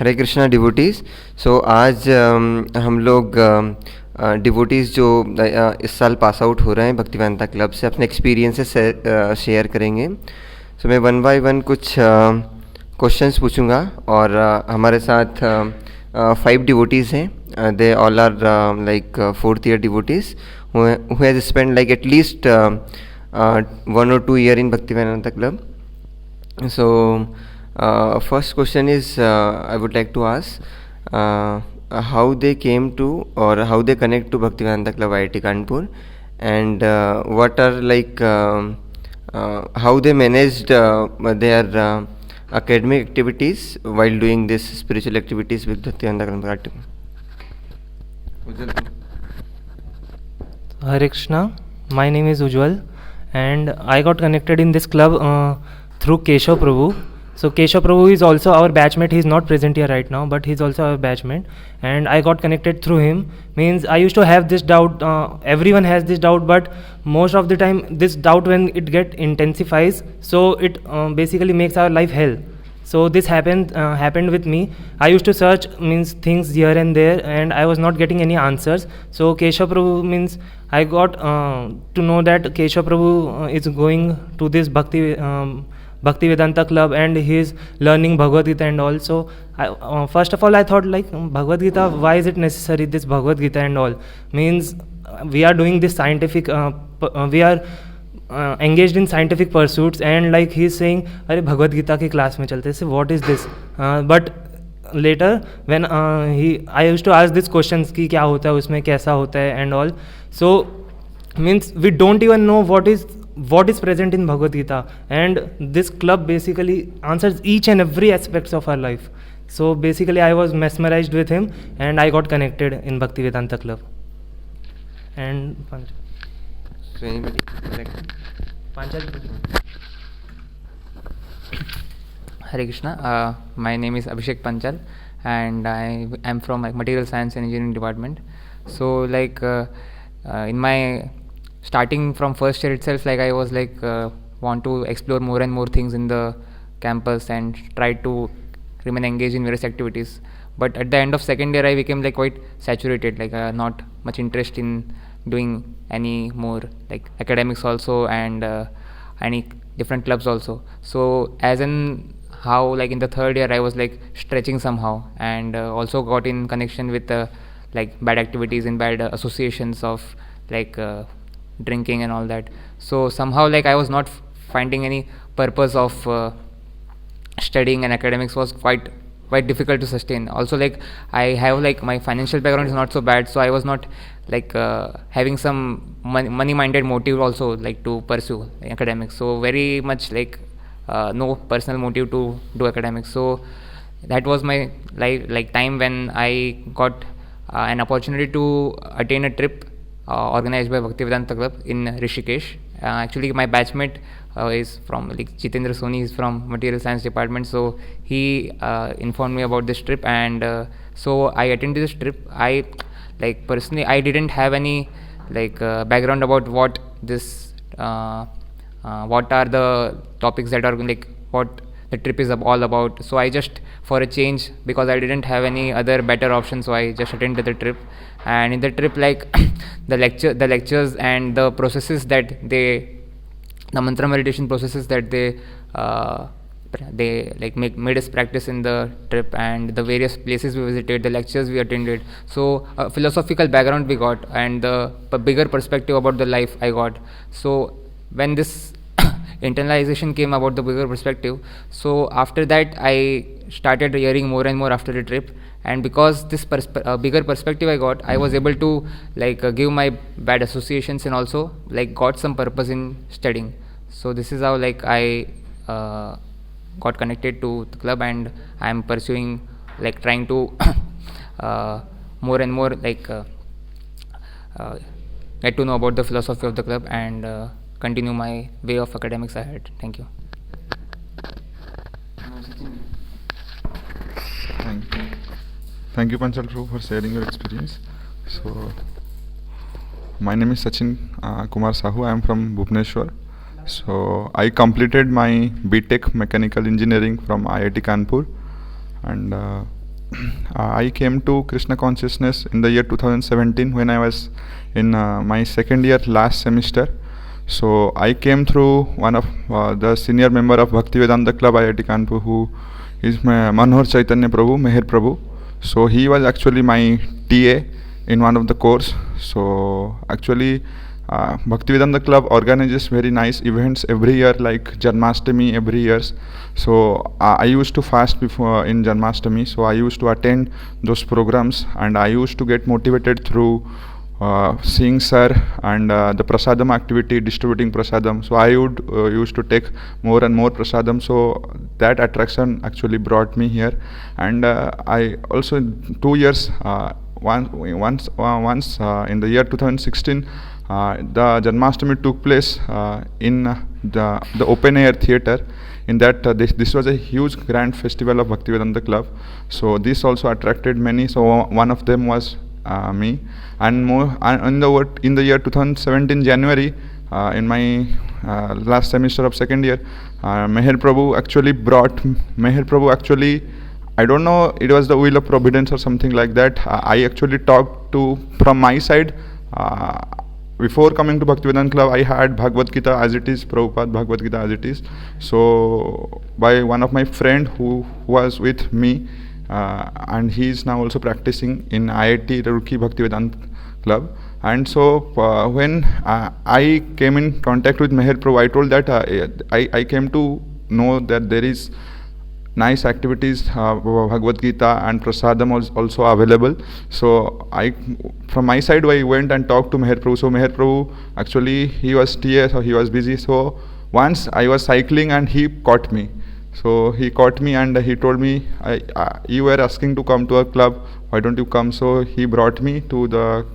हरे Krishna devotees. सो आज हम लोग डिवोटीज़ जो इस साल पास आउट हो रहे हैं भक्तिवेदांता क्लब से अपने एक्सपीरियंसेस शेयर करेंगे। सो मैं वन बाय वन कुछ क्वेश्चंस पूछूंगा और हमारे साथ 5 डिवोटीज़ हैं। They all are like 4th year devotees who has spent like at least 1 or 2 year in Bhaktivedanta club. So first question is I would like to ask how they came to or how they connect to Bhaktivedanta Club IIT Kanpur, and what are like how they managed their academic activities while doing this spiritual activities with Bhaktivedanta Club. Hare Krishna, my name is Ujjwal and I got connected in this club through Keshav Prabhu. So Keshav Prabhu is also our batchmate. He is not present here right now, but he is also our batchmate, and I got connected through him. Means I used to have this doubt, everyone has this doubt, but most of the time this doubt, when it get intensifies, so it basically makes our life hell. So this happened with me. I used to search means things here and there, and I was not getting any answers. So Keshav Prabhu means I got to know that Keshav Prabhu is going to this Bhakti Vedanta club, and he is learning Bhagavad Gita. And also first of all I thought like Bhagavad Gita, why is it necessary, this Bhagavad Gita and all? Means we are doing this scientific we are engaged in scientific pursuits, and like he is saying अरे भगवद गीता की class में चलते से what is this, but later when I used to ask these questions कि क्या होता है उसमें, कैसा होता है and all. So means we don't even know what is present in Bhagavad Gita, and this club basically answers each and every aspects of our life. So basically I was mesmerized with him and I got connected in Bhakti Vedanta club. And So anybody correct? Panchal. Hare Krishna. My name is Abhishek Panchal, and I am from Material Science and Engineering Department. So like in my starting from first year itself, like I was like want to explore more and more things in the campus and try to remain engaged in various activities. But at the end of second year, I became like quite saturated, like not much interest in doing any more like academics also, and any different clubs also. So as in how like in the third year I was like stretching somehow, and also got in connection with like bad activities and bad associations of like drinking and all that. So somehow like I was not finding any purpose of studying, and academics was quite difficult to sustain. Also like I have like my financial background is not so bad, so I was not like having some money minded motive also like to pursue academics. So very much like no personal motive to do academics. So that was my life like time when I got an opportunity to attain a trip organized by Bhaktivedanta Club in Rishikesh. Actually my batchmate is from like Jitendra Soni is from Material Science Department, so he informed me about this trip, and so I attended this trip. I like personally I didn't have any like background about what this what are the topics that are like what the trip is all about. So I just for a change, because I didn't have any other better option, so I just attended the trip. And in the trip like the lectures and the processes that the mantra meditation processes that they like made us practice in the trip, and the various places we visited, the lectures we attended. So a philosophical background we got, and the bigger perspective about the life I got. So when this internalization came about the bigger perspective, so after that I started hearing more and more after the trip, and because this bigger perspective I got, I was able to like give my bad associations and also like got some purpose in studying. So this is how like I got connected to the club, and I am pursuing like trying to more and more like get to know about the philosophy of the club, and continue my way of academics ahead. Thank you. Thank you, Panchal Prabhu, for sharing your experience. So, my name is Sachin Kumar Sahu. I am from Bhubaneswar. So, I completed my BTech Mechanical Engineering from IIT Kanpur, and I came to Krishna consciousness in the year 2017 when I was in my second year last semester. So I came through one of the senior member of Bhaktivedanta Club IIT Kanpur, who is Manohar Chaitanya Prabhu, Meher Prabhu. So he was actually my TA in one of the course. So actually Bhaktivedanta Club organizes very nice events every year, like Janmashtami every year. So I used to fast before in Janmashtami, so I used to attend those programs, and I used to get motivated through seeing sir and the prasadam activity, distributing prasadam. So I would used to take more and more prasadam. So that attraction actually brought me here, and I also in 2 years once in the year 2016 the Janmashtami took place in the open air theatre. In that this was a huge grand festival of Bhaktivedanta Club. So this also attracted many. So one of them was me, and more in the year 2017 January, in my last semester of second year, Meher Prabhu actually, I don't know, it was the will of providence or something like that. I actually talked to, from my side, before coming to Bhaktivedanta Club, I had Bhagavad Gita as it is, Prabhupada Bhagavad Gita as it is. So by one of my friend who was with me, and he is now also practicing in IIT Roorkee Bhaktivedanta Club. And so when I came in contact with Meher Prabhu, I told that I came to know that there is nice activities, Bhagavad Gita and Prasadam also available. So from my side, I went and talked to Meher Prabhu. So Meher Prabhu, actually he was TA, so he was busy. So once I was cycling and he caught me. So he caught me and he told me, you were asking to come to a club, why don't you come? So he brought me to the,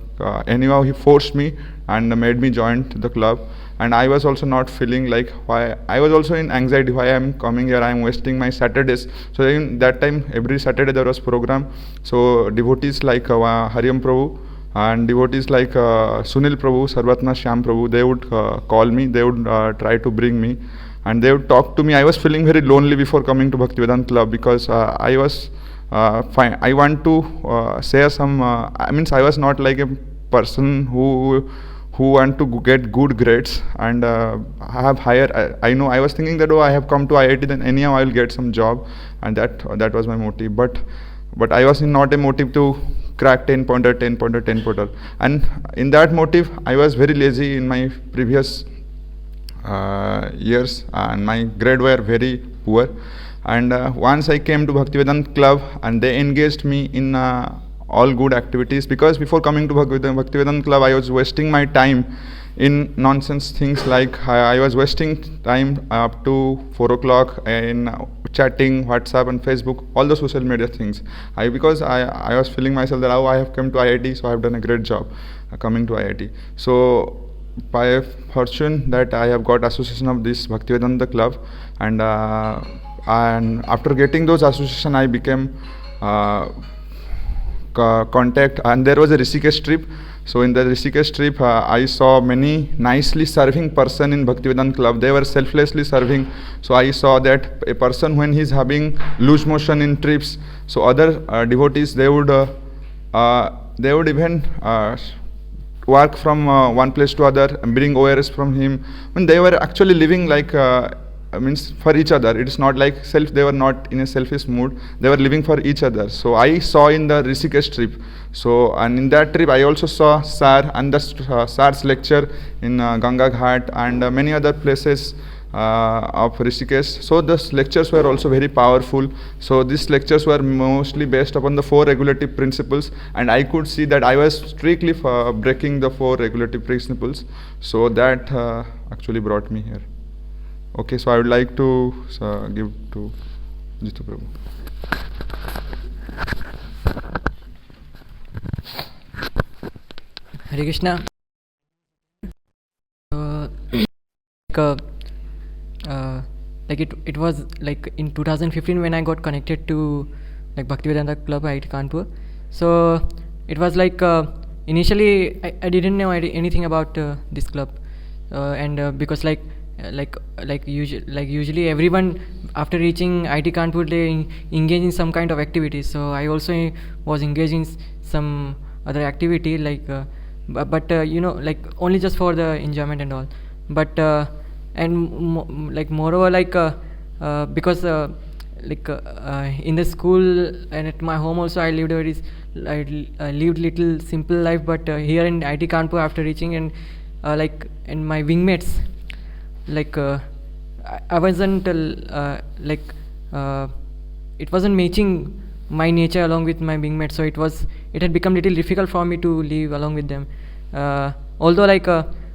anyhow he forced me and made me join the club. And I was also not feeling like, why, I was also in anxiety, why I am coming here, I am wasting my Saturdays. So in that time, every Saturday there was program. So devotees like Hariam Prabhu and devotees like Sunil Prabhu, Sarvatna Shyam Prabhu, they would call me, they would try to bring me, and they would talk to me. I was feeling very lonely before coming to Bhaktivedanta Club, because I was fine. I want to say some, I was not like a person who want to get good grades and have higher, I know I was thinking that, oh, I have come to IIT, then anyhow I will get some job, and that was my motive. But I was not a motive to crack 10 pointer. And in that motive, I was very lazy in my previous years, and my grade were very poor. And once I came to Bhaktivedanta Club, and they engaged me in all good activities, because before coming to Bhaktivedanta Club, I was wasting my time in nonsense things, like I was wasting time up to 4 o'clock in chatting, WhatsApp and Facebook, all the social media things. Because I was feeling myself that, oh, I have come to IIT, so I have done a great job coming to IIT. So by fortune that I have got association of this Bhaktivedanta Club, and after getting those association, I became contact, and there was a Rishikesh trip. So in the Rishikesh trip, I saw many nicely serving person in Bhaktivedanta Club. They were selflessly serving. So I saw that a person, when he's having loose motion in trips, so other devotees, they would even work from one place to other and bring ORS from him. When they were actually living like for each other. It is not like they were not in a selfish mood, they were living for each other. So I saw in the Rishikesh trip. So, and in that trip I also saw Sar and the Sar's lecture in Ganga Ghat and many other places of Rishikesh. So those lectures were also very powerful. So these lectures were mostly based upon the 4 regulative principles, and I could see that I was strictly breaking the 4 regulative principles. So that actually brought me here. Okay, so I would like to give to Jitu Prabhu. Hare Krishna. It was like in 2015 when I got connected to like Bhaktivedanta Club IIT Kanpur. So it was like initially I didn't know anything about this club, and because like usually everyone after reaching IT Kanpur they engage in some kind of activity. So I also was engaged in some other activity but like only just for the enjoyment and all. But moreover because in the school and at my home also I lived I lived little simple life, but here in IT Kanpur after reaching and my wingmates I wasn't it wasn't matching my nature along with my wingmates, so it had become little difficult for me to live along with them, although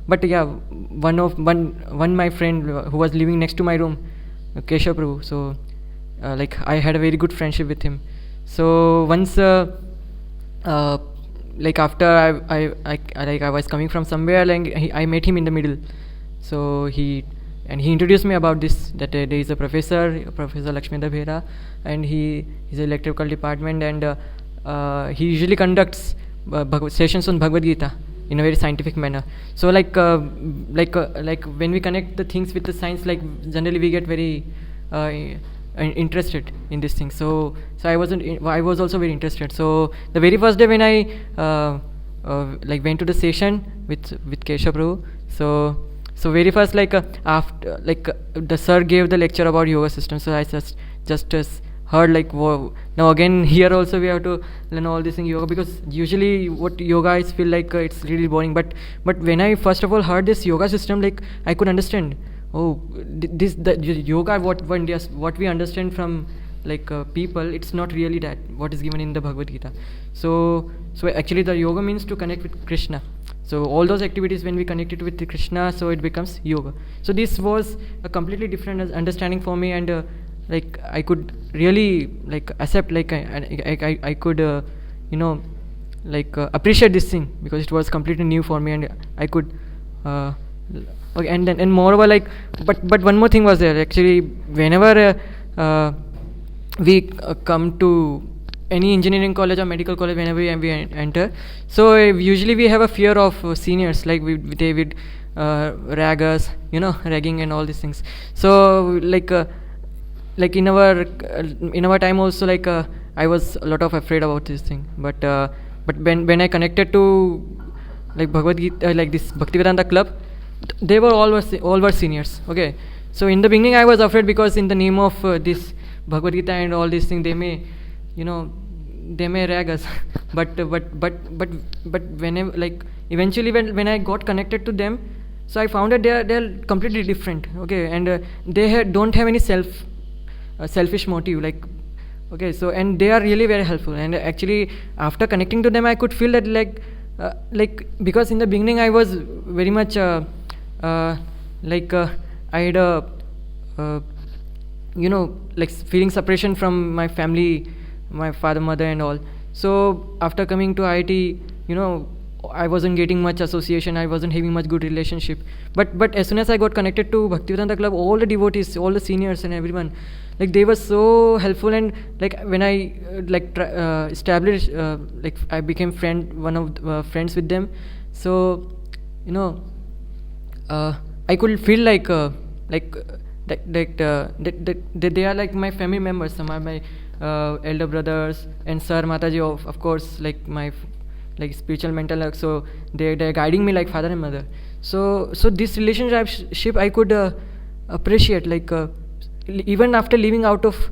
but yeah, one my friend who was living next to my room, Keshav Prabhu, so I had a very good friendship with him. So once after I was coming from somewhere, I met him in the middle. So he introduced me about this, that there is a Professor Lakshmendra Bhera, and he's an electrical department, and he usually conducts sessions on Bhagavad Gita in a very scientific manner. So when we connect the things with the science, generally we get very interested in this thing. So I was also very interested. So the very first day when I went to the session with Keshav Prabhu, so very first after the sir gave the lecture about yoga system, so I just heard whoa, now again here also we have to learn all this in yoga, because usually what yoga is feel it's really boring, but when I first of all heard this yoga system, I could understand, oh, the yoga what we understand from people, it's not really that what is given in the Bhagavad Gita. So actually the yoga means to connect with Krishna. So all those activities, when we connect it with Krishna, so it becomes yoga. So this was a completely different understanding for me, and I could really accept, I could appreciate this thing, because it was completely new for me, and I could okay. And moreover, but one more thing was there. Actually, whenever we come to any engineering college or medical college, whenever we enter, so usually we have a fear of seniors, they would rag us, ragging and all these things. So in our time also, I was a lot of afraid about this thing, but when I connected to Bhagavad Gita, this Bhaktivedanta club, they were all were seniors. Okay, so in the beginning I was afraid, because in the name of this Bhagavad Gita and all these things, they may rag us, but whenever eventually when I got connected to them, so I found that they're completely different. Okay, and they don't have any selfish motive, okay, so and they are really very helpful, and actually after connecting to them I could feel that because in the beginning I was very much I had a feeling separation from my family, my father, mother and all. So after coming to IIT, I wasn't getting much association, I wasn't having much good relationship, but as soon as I got connected to Bhaktivedanta club, all the devotees, all the seniors and everyone, they were so helpful, and when I established I became one of friends with them. So I could feel that they are my family members. Some are my elder brothers, and Sir Mataji of course my spiritual mental, so they're guiding me like father and mother. So this relationship I could appreciate, even after living out of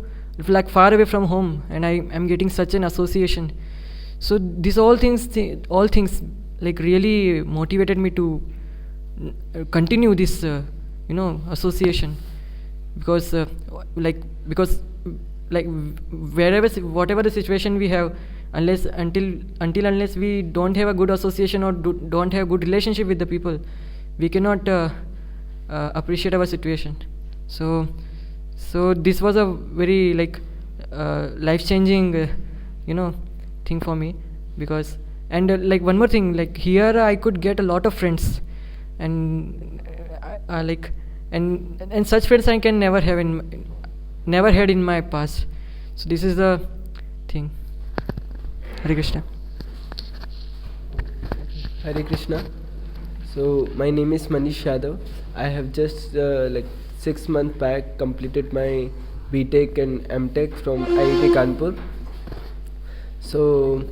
far away from home, and I'm getting such an association. So these all things really motivated me to continue this association, because whatever the situation we have, unless we don't have a good association or don't have good relationship with the people, we cannot appreciate our situation. So this was a very life-changing thing for me, because and one more thing, here I could get a lot of friends, and and such friends I can never had in my past. So this is the thing. Hare Krishna. Hare Krishna. So my name is Manish Yadav. I have just like 6 months back completed my BTech and MTech from IIT Kanpur. So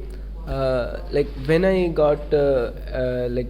like when I got like